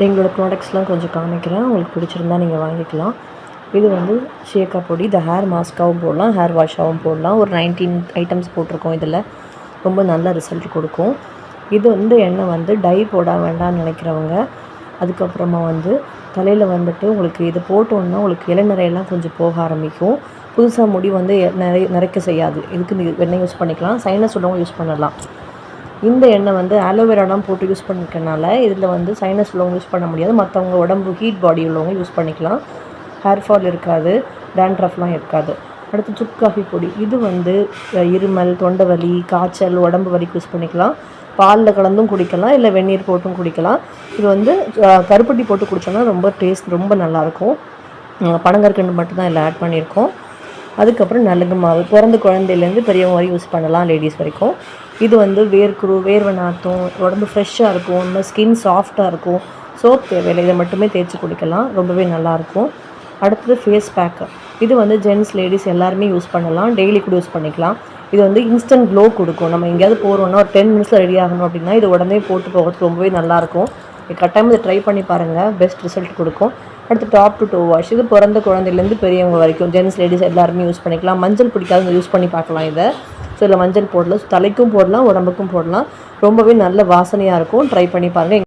எங்களோட ப்ராடக்ட்ஸ்லாம் கொஞ்சம் காமிக்கிறேன். உங்களுக்கு பிடிச்சிருந்தா நீங்கள் வாங்கிக்கலாம். இது வந்து ஷேக்கா பொடி. இந்த ஹேர் மாஸ்க்காகவும் போடலாம், ஹேர் வாஷாகவும் போடலாம். ஒரு 19 ஐட்டம்ஸ் போட்டிருக்கோம் இதில். ரொம்ப நல்ல ரிசல்ட் கொடுக்கும். இது வந்து எண்ணெய் வந்து டை போட வேண்டாம்னு நினைக்கிறவங்க, அதுக்கப்புறமா வந்து தலையில் வந்துட்டு உங்களுக்கு இது போட்டோன்னா உங்களுக்கு இளநரையெல்லாம் கொஞ்சம் போக ஆரம்பிக்கும். புதுசாக முடி வந்து நரைக்க செய்யாது. இதுக்கு எண்ணெய் யூஸ் பண்ணிக்கலாம். சைனஸ் உள்ளவங்க யூஸ் பண்ணலாம். இந்த எண்ணெய் வந்து ஆலோவேராலாம் போட்டு யூஸ் பண்ணிக்கிறனால இதில் வந்து சைனஸ் உள்ளவங்க யூஸ் பண்ண முடியாது. மற்றவங்க உடம்பு ஹீட் பாடி உள்ளவங்க யூஸ் பண்ணிக்கலாம். ஹேர் ஃபால் இருக்காது, டேண்ட்ரஃப்லாம் இருக்காது. அடுத்து சுக்கு காஃபி பொடி. இது வந்து இருமல், தொண்டை வலி, காய்ச்சல், உடம்பு வலிக்கு யூஸ் பண்ணிக்கலாம். பாலில் கலந்தும் குடிக்கலாம், இல்லை வெந்நீர் போட்டும் குடிக்கலாம். இது வந்து கருப்பட்டி போட்டு குடித்தோன்னா ரொம்ப டேஸ்ட் ரொம்ப நல்லாயிருக்கும். பனங்கற்கண்டு மட்டும்தான் இதில் ஆட் பண்ணியிருக்கோம். அதுக்கப்புறம் நலுங்கு மாவு. பிறந்த குழந்தையிலேருந்து பெரியவங்க வரையும் யூஸ் பண்ணலாம், லேடிஸ் வரைக்கும். இது வந்து வேர்வை நாற்றும், உடம்பு ஃப்ரெஷ்ஷாக இருக்கும், இன்னும் ஸ்கின் சாஃப்டாக இருக்கும். சோப் தேவையில்லை, இதை மட்டுமே தேய்ச்சி குடிக்கலாம், ரொம்பவே நல்லாயிருக்கும். அடுத்தது ஃபேஸ் பேக்கு. இது வந்து ஜென்ட்ஸ் லேடிஸ் எல்லாருமே யூஸ் பண்ணலாம், டெய்லி கூட யூஸ் பண்ணிக்கலாம். இது வந்து இன்ஸ்டன்ட் க்ளோ கொடுக்கும். நம்ம எங்கேயாவது போகிறோன்னா ஒரு 10 மினிட்ஸில் ரெடி ஆகணும் அப்படின்னா இது உடனே போட்டு போகிறதுக்கு ரொம்பவே நல்லாயிருக்கும். கட்டாயம் இதை ட்ரை பண்ணி பாருங்கள், பெஸ்ட் ரிசல்ட் கொடுக்கும். அடுத்து டாப் டு டோ வாஷ். இது பிறந்த குழந்தைலேருந்து பெரியவங்க வரைக்கும் ஜென்ட்ஸ் லேடிஸ் எல்லாருமே யூஸ் பண்ணிக்கலாம். மஞ்சள் பிடிக்காதவங்க யூஸ் பண்ணி பார்க்கலாம் இதை. ஸோ இதில் மஞ்சள் போடலாம், தலைக்கும் போடலாம், உடம்புக்கும் போடலாம். ரொம்பவே நல்ல வாசனையாக இருக்கும். ட்ரை பண்ணி பாருங்கள்.